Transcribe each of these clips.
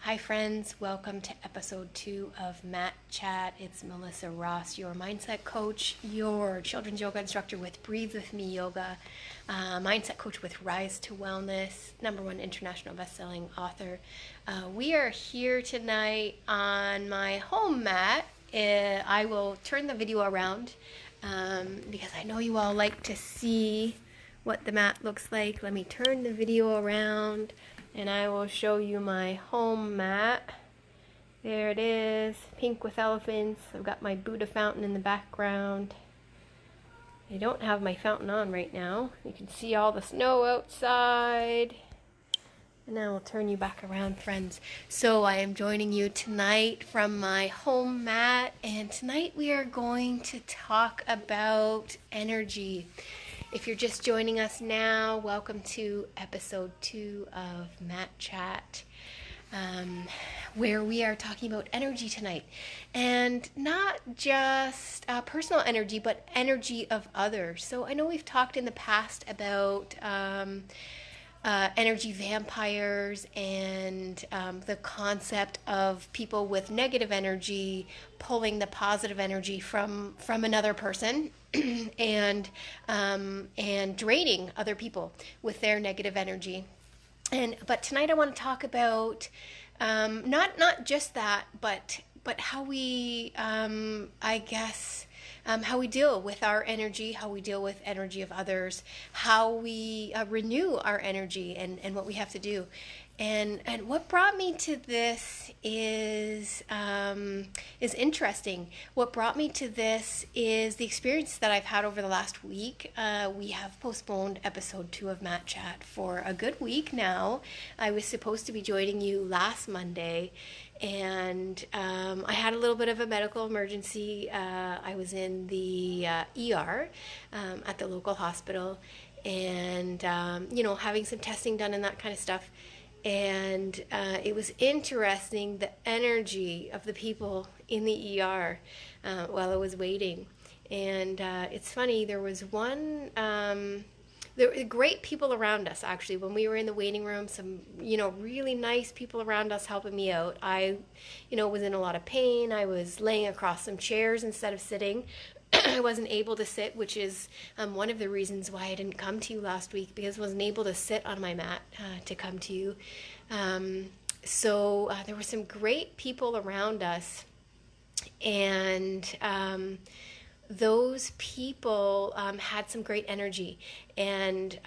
Hi friends, welcome to episode 2 of Mat Chat. It's Melissa Ross, your mindset coach, your children's yoga instructor with Breathe With Me Yoga, mindset coach with Rise to Wellness, #1 international best-selling author. We are here tonight on my home mat. I will turn the video around because I know you all like to see what the mat looks like. Let me turn the video around and I will show you my home mat. There it is, pink with elephants. I've got my Buddha fountain in the background. I don't have my fountain on right now. You can see all the snow outside. And I will turn you back around, friends. So I am joining you tonight from my home mat, and tonight we are going to talk about energy. If you're just joining us now, welcome to episode 2 of Mat Chat, where we are talking about energy tonight. And not just personal energy, but energy of others. So I know we've talked in the past about energy vampires and the concept of people with negative energy pulling the positive energy from another person and draining other people with their negative energy. But tonight I want to talk about not just that, but how we how we deal with our energy, how we deal with energy of others, how we renew our energy, and what we have to do. And what brought me to this is interesting. What brought me to this is the experience that I've had over the last week. We have postponed episode 2 of Mat Chat for a good week now. I was supposed to be joining you last Monday, and I had a little bit of a medical emergency. I was in the ER at the local hospital, and having some testing done and that kind of stuff. And it was interesting, the energy of the people in the ER while I was waiting. And it's funny, there was one, there were great people around us, actually. When we were in the waiting room, some, really nice people around us helping me out. I, was in a lot of pain. I was laying across some chairs instead of sitting. I wasn't able to sit, which is one of the reasons why I didn't come to you last week, because I wasn't able to sit on my mat to come to you. So there were some great people around us, and those people had some great energy, and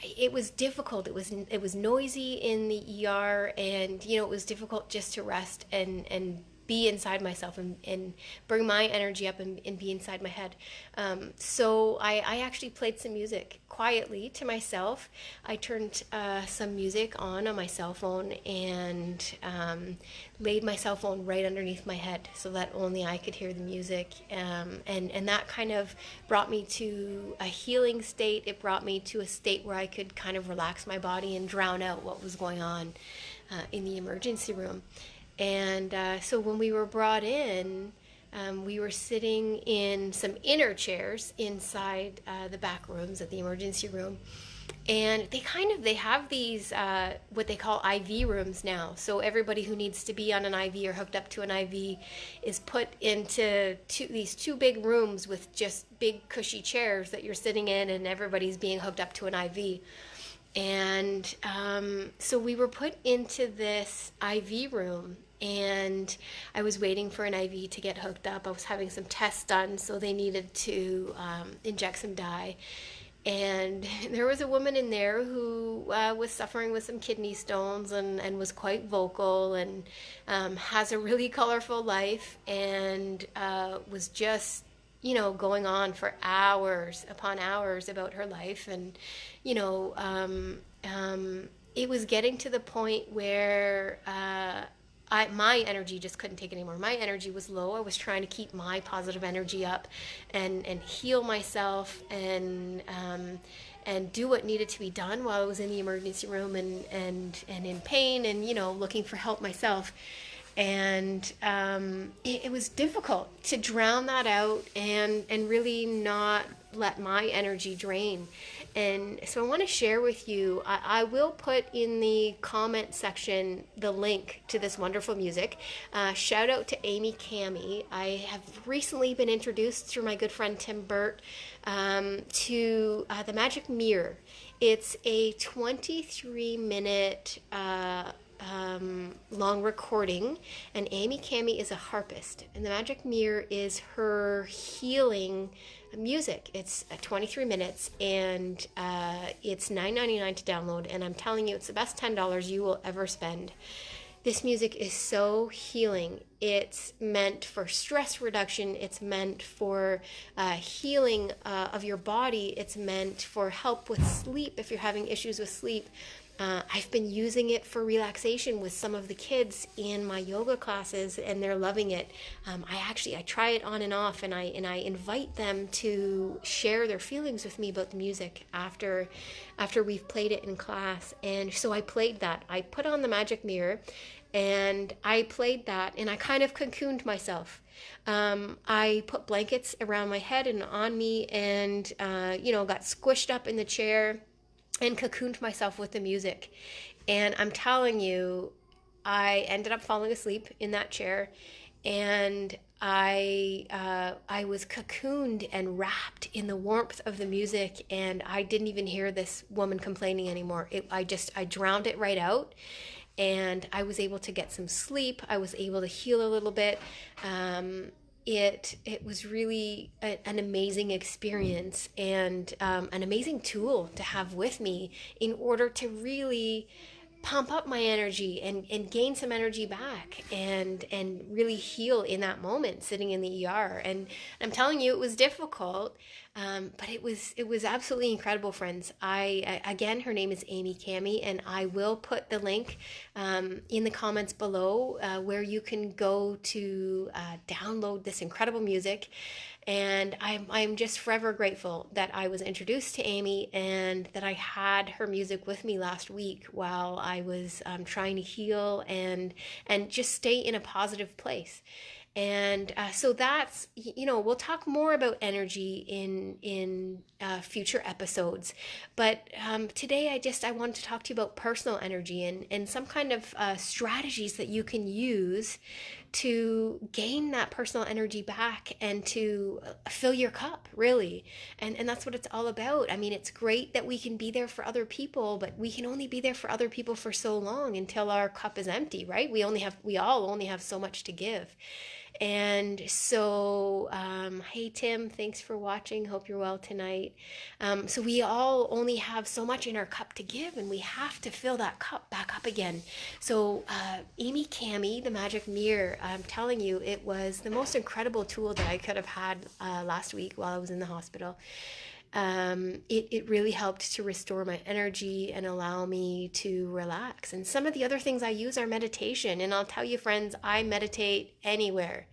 it was difficult. It was noisy in the ER, and it was difficult just to rest and be inside myself and bring my energy up and be inside my head. So I actually played some music quietly to myself. I turned some music on my cell phone and laid my cell phone right underneath my head so that only I could hear the music. And that kind of brought me to a healing state. It brought me to a state where I could kind of relax my body and drown out what was going on in the emergency room. And so when we were brought in, we were sitting in some inner chairs inside the back rooms at the emergency room. And they have these, what they call IV rooms now. So everybody who needs to be on an IV or hooked up to an IV is put into these two big rooms with just big cushy chairs that you're sitting in, and everybody's being hooked up to an IV. And so we were put into this IV room, and I was waiting for an IV to get hooked up. I was having some tests done, so they needed to inject some dye. And there was a woman in there who was suffering with some kidney stones and was quite vocal and has a really colorful life, and was just going on for hours upon hours about her life. And, it was getting to the point where my energy just couldn't take it anymore. My energy was low. I was trying to keep my positive energy up and heal myself and do what needed to be done while I was in the emergency room and in pain and, looking for help myself. And it was difficult to drown that out and really not let my energy drain. And so I want to share with you, I will put in the comment section the link to this wonderful music. Shout out to Amy Cami. I have recently been introduced through my good friend Tim Burt to The Magic Mirror. It's a 23-minute long recording, and Amy Cami is a harpist, and The Magic Mirror is her healing music. It's 23 minutes, and it's $9.99 to download, and I'm telling you, it's the best $10 you will ever spend. This music is so healing. It's meant for stress reduction. It's meant for healing of your body. It's meant for help with sleep if you're having issues with sleep. I've been using it for relaxation with some of the kids in my yoga classes, and they're loving it. I try it on and off, and I invite them to share their feelings with me about the music after we've played it in class. And so I played that. I put on The Magic Mirror, and I played that, and I kind of cocooned myself. I put blankets around my head and on me, and got squished up in the chair and cocooned myself with the music. And I'm telling you, I ended up falling asleep in that chair, and I was cocooned and wrapped in the warmth of the music, and I didn't even hear this woman complaining anymore. I drowned it right out, and I was able to get some sleep. I was able to heal a little bit. It was really an amazing experience, and an amazing tool to have with me in order to really pump up my energy and gain some energy back and really heal in that moment sitting in the ER. And I'm telling you, it was difficult, but it was absolutely incredible, friends. Again, her name is Amy Cami, and I will put the link in the comments below where you can go to download this incredible music. And I'm just forever grateful that I was introduced to Amy and that I had her music with me last week while I was trying to heal and just stay in a positive place. And so that's, we'll talk more about energy in future episodes. But today I wanted to talk to you about personal energy and some kind of strategies that you can use to gain that personal energy back and to fill your cup, really. And that's what it's all about. I mean, it's great that we can be there for other people, but we can only be there for other people for so long until our cup is empty, right? We all only have so much to give. And so, hey Tim, thanks for watching. Hope you're well tonight. So we all only have so much in our cup to give, and we have to fill that cup back up again. So Amy Cami, The Magic Mirror, I'm telling you, it was the most incredible tool that I could have had last week while I was in the hospital. It really helped to restore my energy and allow me to relax. And some of the other things I use are meditation. And I'll tell you, friends, I meditate anywhere.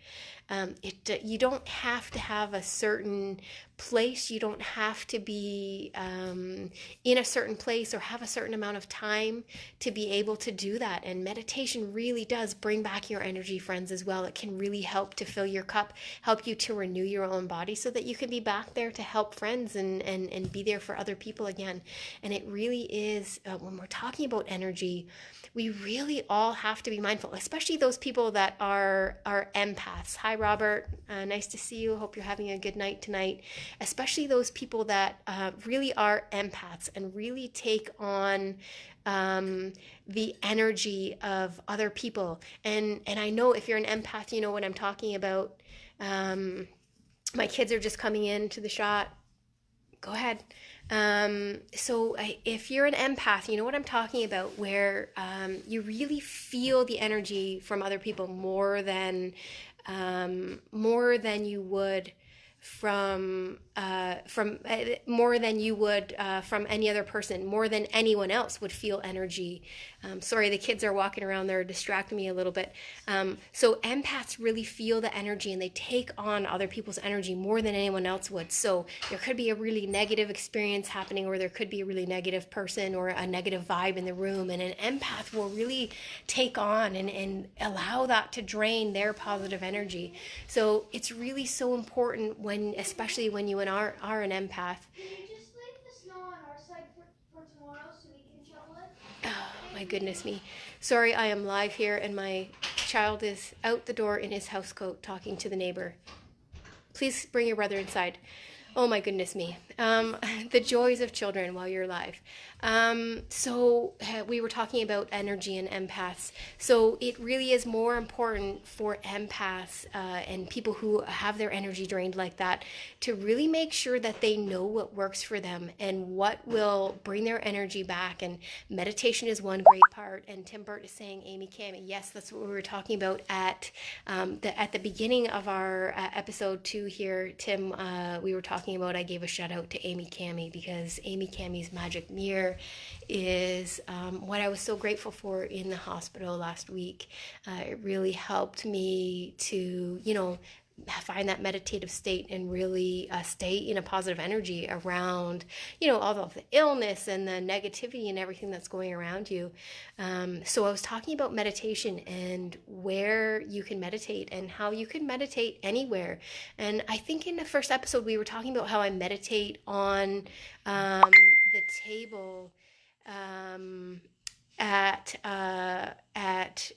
You don't have to have a certain place. You don't have to be in a certain place or have a certain amount of time to be able to do that. And meditation really does bring back your energy, friends, as well. It can really help to fill your cup, help you to renew your own body so that you can be back there to help friends and be there for other people again. And it really is, when we're talking about energy, we really all have to be mindful, especially those people that are empaths. Hi, Robert. Nice to see you. Hope you're having a good night tonight. Especially those people that really are empaths and really take on the energy of other people. And I know if you're an empath, you know what I'm talking about. My kids are just coming into the shot. Go ahead. If you're an empath, you know what I'm talking about, where you really feel the energy from other people more than you would from more than you would from any other person, more than anyone else would feel energy. Sorry, the kids are walking around, they're distracting me a little bit. So empaths really feel the energy, and they take on other people's energy more than anyone else would. So there could be a really negative experience happening, or there could be a really negative person or a negative vibe in the room, and an empath will really take on and allow that to drain their positive energy. So it's really so important when, especially when you are an empath. Can you just leave the snow on our side for tomorrow so we can shovel it? Oh, my goodness me. Sorry, I am live here and my child is out the door in his house coat talking to the neighbor. Please bring your brother inside. Oh my goodness me. The joys of children while you're live. So we were talking about energy and empaths. So it really is more important for empaths and people who have their energy drained like that to really make sure that they know what works for them and what will bring their energy back. And meditation is one great part. And Tim Burt is saying, Amy Cami, yes, that's what we were talking about at the beginning of our episode 2 here. Tim, we were talking about, I gave a shout out to Amy Cami because Amy Cami's magic mirror is what I was so grateful for in the hospital last week. It really helped me to, find that meditative state and really stay in a positive energy around, all of the illness and the negativity and everything that's going around you. So I was talking about meditation and where you can meditate and how you can meditate anywhere. And I think in the first episode, we were talking about how I meditate on the table at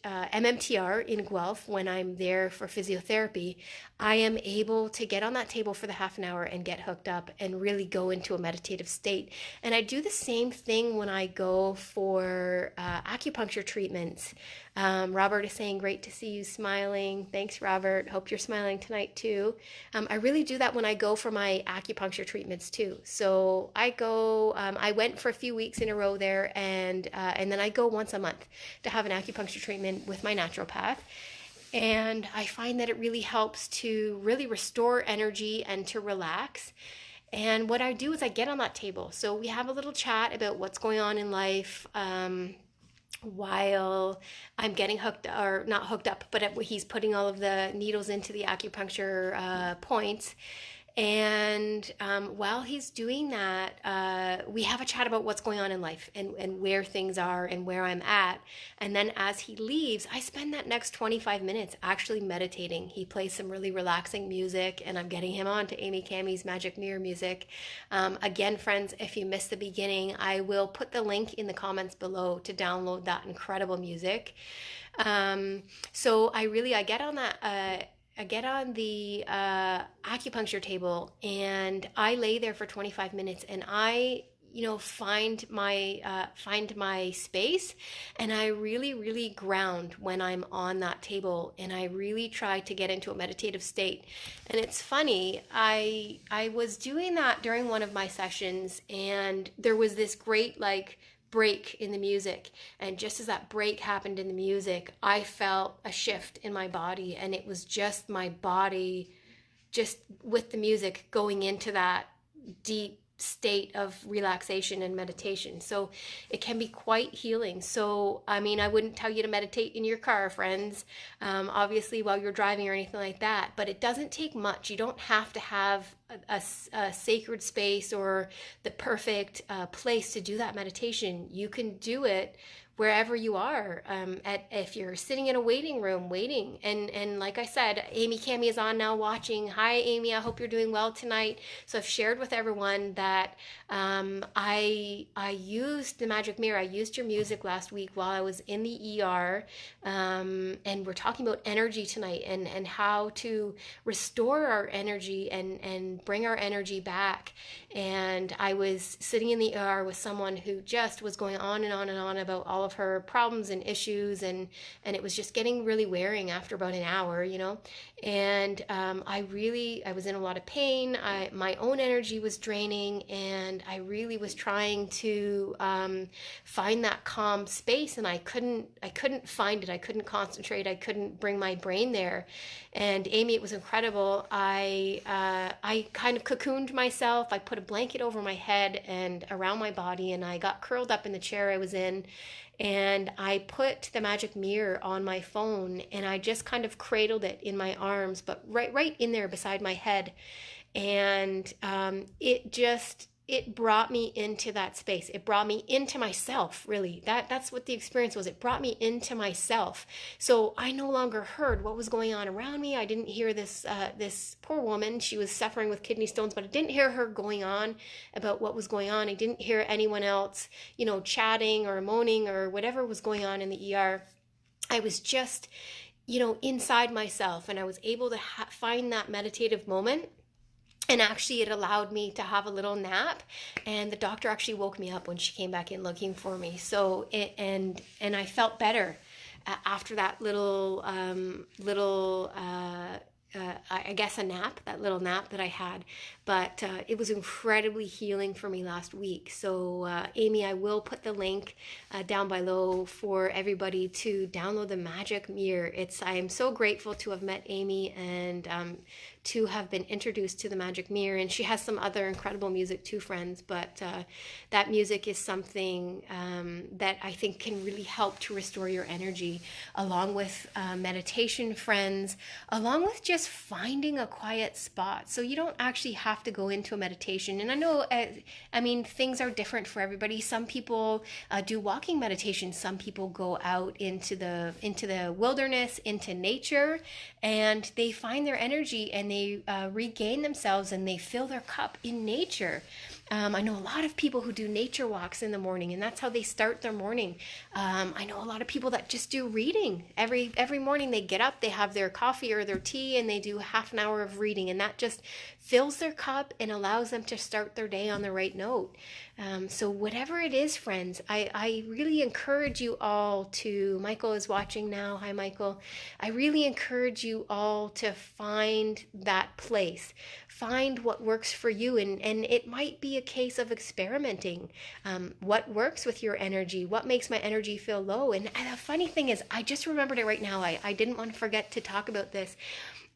MMTR in Guelph when I'm there for physiotherapy. I am able to get on that table for the half an hour and get hooked up and really go into a meditative state. And I do the same thing when I go for acupuncture treatments. Robert is saying, great to see you smiling. Thanks, Robert. Hope you're smiling tonight too. I really do that when I go for my acupuncture treatments too. So I go, I went for a few weeks in a row there, and then I go once a month to have an acupuncture treatment with my naturopath. And I find that it really helps to really restore energy and to relax. And what I do is I get on that table. So we have a little chat about what's going on in life while I'm getting hooked, or not hooked up, but he's putting all of the needles into the acupuncture points. And while he's doing that, we have a chat about what's going on in life and where things are and where I'm at. And then as he leaves, I spend that next 25 minutes actually meditating. He plays some really relaxing music, and I'm getting him on to Amy Cami's Magic Mirror music. Again, friends, if you missed the beginning, I will put the link in the comments below to download that incredible music. So I get on that. I get on the acupuncture table and I lay there for 25 minutes and I find my space, and I really ground when I'm on that table, and I really try to get into a meditative state. And it's funny, I was doing that during one of my sessions, and there was this great break in the music, and just as that break happened in the music, I felt a shift in my body, and it was just my body just with the music going into that deep state of relaxation and meditation. So it can be quite healing. So I wouldn't tell you to meditate in your car, friends, obviously while you're driving or anything like that, but it doesn't take much. You don't have to have a sacred space or the perfect place to do that meditation. You can do it wherever you are, if you're sitting in a waiting room waiting, and like I said, Amy Cami is on now watching. Hi Amy, I hope you're doing well tonight. So I've shared with everyone that I used the magic mirror. I used your music last week while I was in the ER, and we're talking about energy tonight and how to restore our energy and bring our energy back. And I was sitting in the ER with someone who just was going on and on and on about all of her problems and issues, and it was just getting really wearing after about an hour, and I was in a lot of pain. My own energy was draining, and I really was trying to find that calm space, and I couldn't find it. I couldn't concentrate. I couldn't bring my brain there. And Amy, it was incredible. I kind of cocooned myself. I put a blanket over my head and around my body, and I got curled up in the chair I was in. And I put the magic mirror on my phone, and I just kind of cradled it in my arms, but right in there beside my head. And it brought me into that space. It brought me into myself, really. That's what the experience was. It brought me into myself. So I no longer heard what was going on around me. I didn't hear this poor woman. She was suffering with kidney stones, but I didn't hear her going on about what was going on. I didn't hear anyone else, chatting or moaning or whatever was going on in the ER. I was just, inside myself, and I was able to find that meditative moment. And actually, it allowed me to have a little nap, and the doctor actually woke me up when she came back in looking for me. So and I felt better after that I guess a nap, that little nap that I had. But it was incredibly healing for me last week. So Amy, I will put the link down below for everybody to download the Magic Mirror. I am so grateful to have met Amy and to have been introduced to the Magic Mirror. And she has some other incredible music too, friends. But that music is something that I think can really help to restore your energy, along with meditation, friends, along with just finding a quiet spot. So you don't actually have to go into a meditation. And I know, things are different for everybody. Some people do walking meditation. Some people go out into the wilderness, into nature, and they find their energy, and they regain themselves, and they fill their cup in nature. I know a lot of people who do nature walks in the morning, and that's how they start their morning. I know a lot of people that just do reading. Every morning they get up, they have their coffee or their tea, and they do half an hour of reading, and that just fills their cup and allows them to start their day on the right note. So whatever it is, friends, I really encourage you all to, Michael is watching now. Hi, Michael. I really encourage you all to find that place. Find what works for you, and it might be a case of experimenting. What works with your energy? What makes my energy feel low? And the funny thing is, I just remembered it right now. I didn't want to forget to talk about this.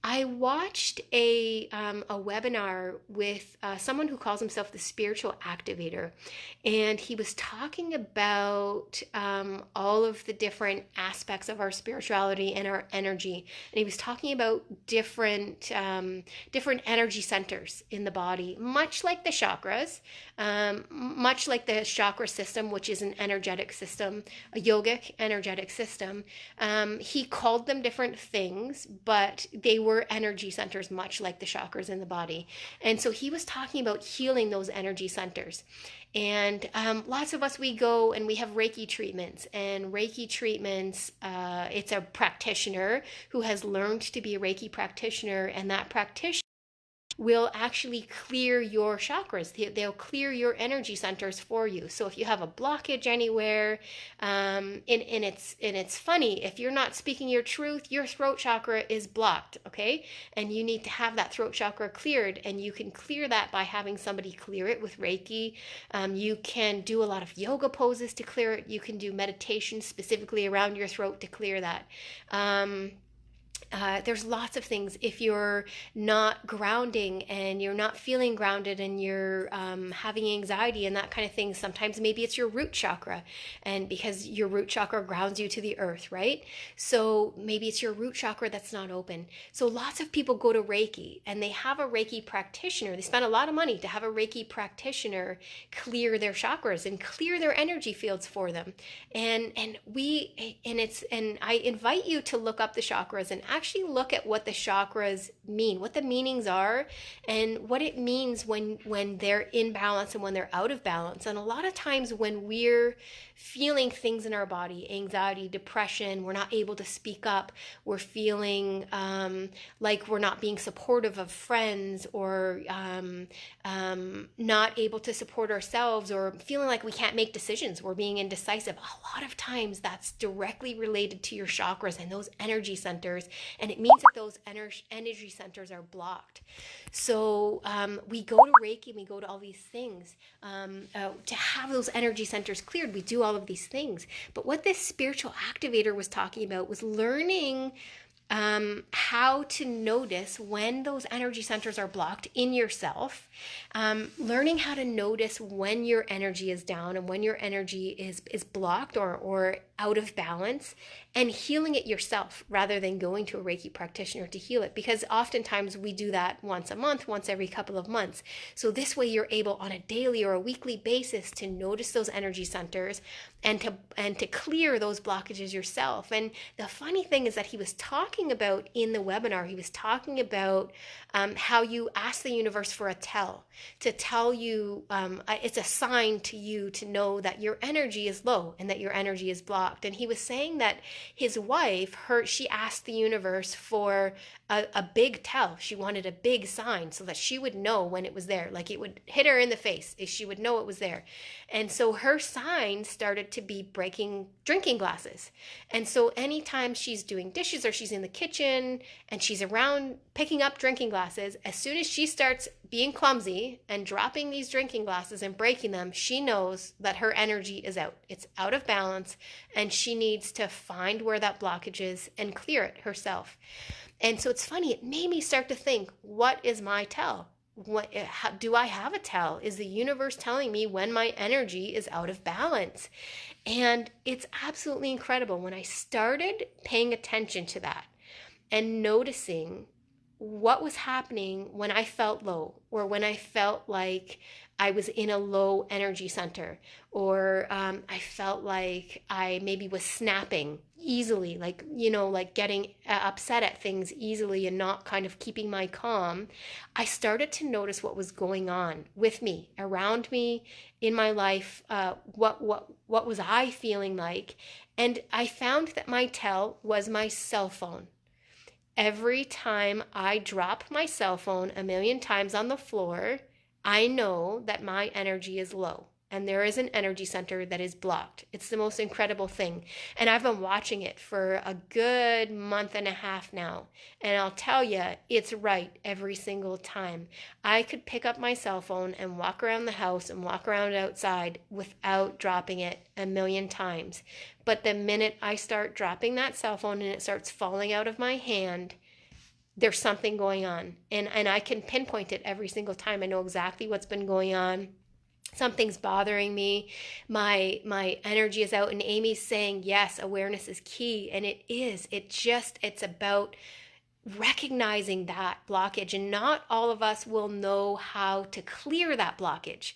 I watched a webinar with someone who calls himself the spiritual activator, and he was talking about all of the different aspects of our spirituality and our energy. And he was talking about different energy centers in the body, much like the chakras, much like the chakra system, which is an energetic system, a yogic energetic system. He called them different things, but they were energy centers, much like the chakras in the body. And so he was talking about healing those energy centers. And lots of us, we go and we have Reiki treatments. And Reiki treatments, it's a practitioner who has learned to be a Reiki practitioner, and that practitioner will actually clear your chakras. They'll clear your energy centers for you. So if you have a blockage anywhere, and it's funny, if you're not speaking your truth, your throat chakra is blocked, okay? And you need to have that throat chakra cleared, and you can clear that by having somebody clear it with Reiki. You can do a lot of yoga poses to clear it. You can do meditation specifically around your throat to clear that. There's lots of things. If you're not grounding and you're not feeling grounded, and you're having anxiety and that kind of thing, sometimes maybe it's your root chakra, and because your root chakra grounds you to the earth, right? So maybe it's your root chakra that's not open. So lots of people go to Reiki, and they have a Reiki practitioner. They spend a lot of money to have a Reiki practitioner clear their chakras and clear their energy fields for them. And I invite you to look up the chakras and actually look at what the chakras mean, what the meanings are, and what it means when they're in balance and when they're out of balance. And a lot of times when we're feeling things in our body, anxiety, depression, we're not able to speak up, we're feeling like we're not being supportive of friends, or not able to support ourselves, or feeling like we can't make decisions, we're being indecisive. A lot of times that's directly related to your chakras and those energy centers, and it means that those energy centers are blocked. So we go to Reiki, and we go to all these things to have those energy centers cleared. We do all of these things. But what this spiritual activator was talking about was learning how to notice when those energy centers are blocked in yourself, learning how to notice when your energy is down and when your energy is blocked or out of balance, and healing it yourself rather than going to a Reiki practitioner to heal it, because oftentimes we do that once a month, once every couple of months. So this way you're able on a daily or a weekly basis to notice those energy centers and to clear those blockages yourself. And the funny thing is that he was talking about in the webinar, he was talking about how you ask the universe for a to tell you, it's a sign to you to know that your energy is low and that your energy is blocked. And he was saying that his wife, she asked the universe for a big tell. She wanted a big sign so that she would know when it was there, like it would hit her in the face. She would know it was there. And so her sign started to be breaking drinking glasses. And so anytime she's doing dishes or she's in the kitchen and she's around picking up drinking glasses, as soon as she starts being clumsy and dropping these drinking glasses and breaking them, she knows that her energy is out. It's out of balance, and she needs to find where that blockage is and clear it herself. And so it's funny, it made me start to think, what is my tell? Do I have a tell? Is the universe telling me when my energy is out of balance? And it's absolutely incredible. When I started paying attention to that and noticing what was happening when I felt low, or when I felt like I was in a low energy center, or I felt like I maybe was snapping easily, like getting upset at things easily and not kind of keeping my calm, I started to notice what was going on with me, around me, in my life. What was I feeling like? And I found that my tell was my cell phone. Every time I drop my cell phone a million times on the floor, I know that my energy is low and there is an energy center that is blocked. It's the most incredible thing. And I've been watching it for a good month and a half now. And I'll tell you, it's right every single time. I could pick up my cell phone and walk around the house and walk around outside without dropping it a million times. But the minute I start dropping that cell phone and it starts falling out of my hand, there's something going on. And I can pinpoint it every single time. I know exactly what's been going on. Something's bothering me. My energy is out. And Amy's saying, yes, awareness is key. And it is. It's about recognizing that blockage. And not all of us will know how to clear that blockage.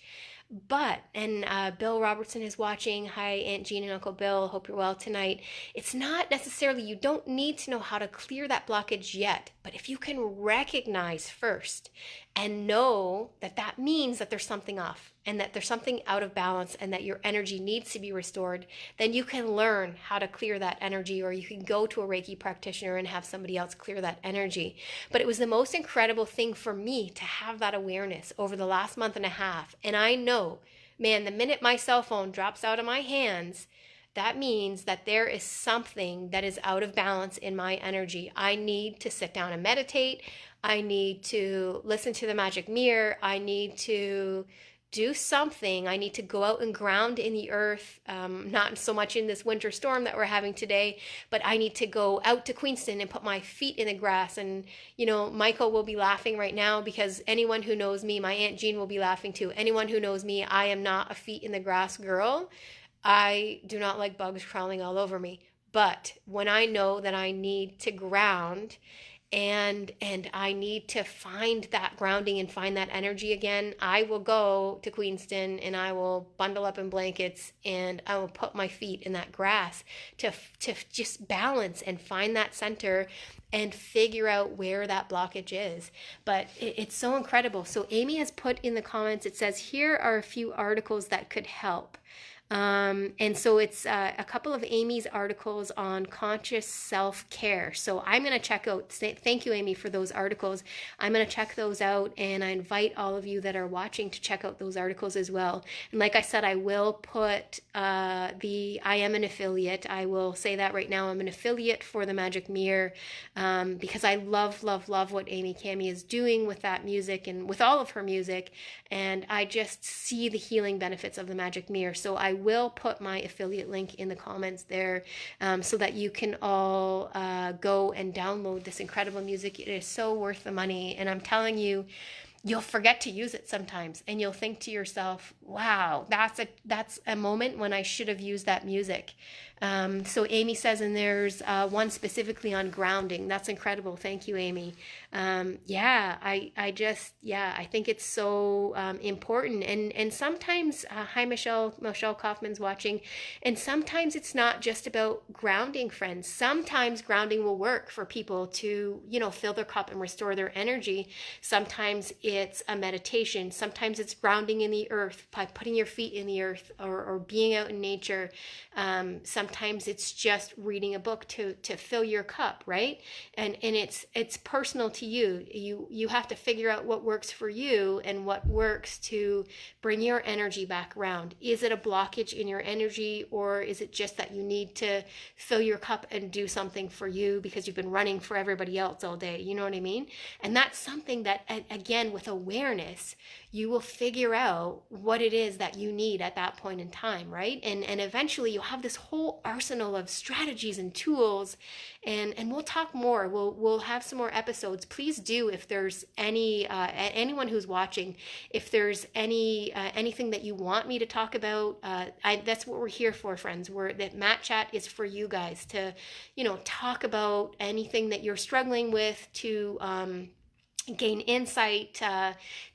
But, and Bill Robertson is watching. Hi, Aunt Jean and Uncle Bill. Hope you're well tonight. It's not necessarily, you don't need to know how to clear that blockage yet. But if you can recognize first and know that that means that there's something off and that there's something out of balance and that your energy needs to be restored, then you can learn how to clear that energy, or you can go to a Reiki practitioner and have somebody else clear that energy. But it was the most incredible thing for me to have that awareness over the last month and a half. And I know, man, the minute my cell phone drops out of my hands, that means that there is something that is out of balance in my energy. I need to sit down and meditate. I need to listen to the magic mirror. I need to do something. I need to go out and ground in the earth, not so much in this winter storm that we're having today, but I need to go out to Queenston and put my feet in the grass. And, Michael will be laughing right now, because anyone who knows me, my Aunt Jean will be laughing too. Anyone who knows me, I am not a feet in the grass girl. I do not like bugs crawling all over me. But when I know that I need to ground and I need to find that grounding and find that energy again, I will go to Queenston and I will bundle up in blankets and I will put my feet in that grass to just balance and find that center and figure out where that blockage is. But it's so incredible. So Amy has put in the comments, it says, here are a few articles that could help. And so it's a couple of Amy's articles on conscious self-care. So I'm going to check out, thank you, Amy, for those articles. I'm going to check those out, and I invite all of you that are watching to check out those articles as well. And like I said, I will put I am an affiliate. I will say that right now. I'm an affiliate for the Magic Mirror, because I love, love, love what Amy Cami is doing with that music and with all of her music. And I just see the healing benefits of the Magic Mirror. So I will put my affiliate link in the comments there, so that you can all go and download this incredible music. It is so worth the money. And I'm telling you, you'll forget to use it sometimes, and you'll think to yourself, wow, that's a moment when I should have used that music. So Amy says, and there's one specifically on grounding. That's incredible. Thank you, Amy. I think it's so important. And sometimes, hi, Michelle Kaufman's watching. And sometimes it's not just about grounding, friends. Sometimes grounding will work for people to, fill their cup and restore their energy. Sometimes it's a meditation. Sometimes it's grounding in the earth by putting your feet in the earth, or being out in nature. Sometimes it's just reading a book to fill your cup, right? And it's personal to you. You have to figure out what works for you and what works to bring your energy back around. Is it a blockage in your energy, or is it just that you need to fill your cup and do something for you because you've been running for everybody else all day? You know what I mean? And that's something that, again, with awareness, you will figure out what it is that you need at that point in time, right? And eventually you'll have this whole arsenal of strategies and tools, and we'll talk more. We'll have some more episodes. Please do, if there's anyone who's watching, if there's anything that you want me to talk about, that's what we're here for, friends. That Mat Chat is for you guys to, talk about anything that you're struggling with, to gain insight,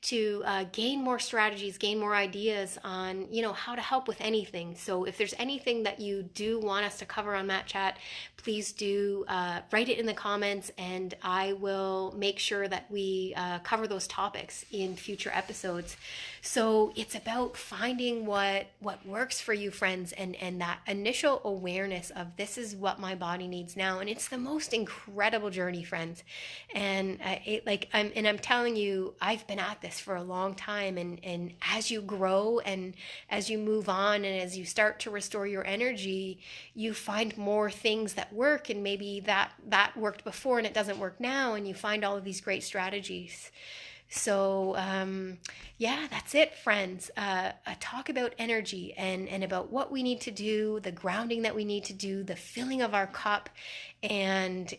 to gain more strategies, gain more ideas on, how to help with anything. So if there's anything that you do want us to cover on Mat Chat, please do write it in the comments, and I will make sure that we cover those topics in future episodes. So it's about finding what works for you, friends, and that initial awareness of, this is what my body needs now. And it's the most incredible journey, friends. And I'm telling you, I've been at this for a long time, and as you grow and as you move on and as you start to restore your energy, you find more things that work, and maybe that worked before and it doesn't work now, and you find all of these great strategies. So that's it, friends. Talk about energy and about what we need to do, the grounding that we need to do, the filling of our cup, and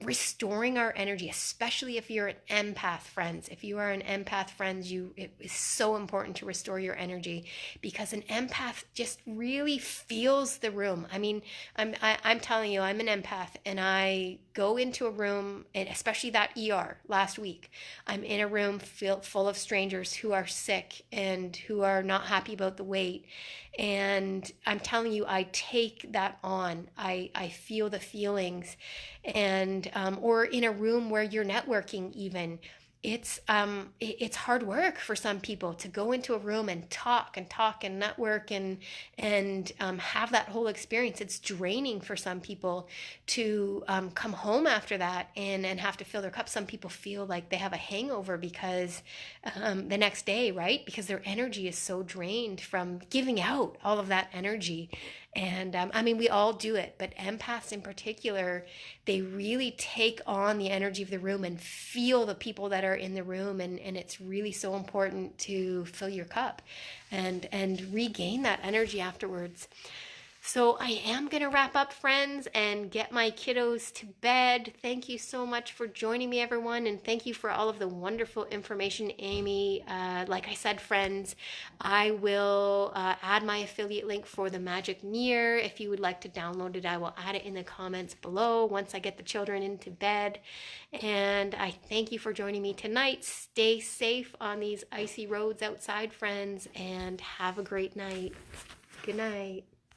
restoring our energy, especially if you're an empath, friends. If you are an empath, friends, it is so important to restore your energy, because an empath just really feels the room. I mean, I'm telling you, I'm an empath, and I go into a room, and especially that ER last week, I'm in a room full of strangers who are sick and who are not happy about the weight. And I'm telling you, I take that on. I feel the feelings. And or in a room where you're networking even, it's hard work for some people to go into a room and talk and network and have that whole experience. It's draining for some people to come home after that and have to fill their cup. Some people feel like they have a hangover because the next day, right? Because their energy is so drained from giving out all of that energy. And we all do it, but empaths in particular, they really take on the energy of the room and feel the people that are in the room. And it's really so important to fill your cup and regain that energy afterwards. So I am going to wrap up, friends, and get my kiddos to bed. Thank you so much for joining me, everyone, and thank you for all of the wonderful information, Amy. Like I said, friends, I will add my affiliate link for the Magic Mirror. If you would like to download it, I will add it in the comments below once I get the children into bed. And I thank you for joining me tonight. Stay safe on these icy roads outside, friends, and have a great night. Good night.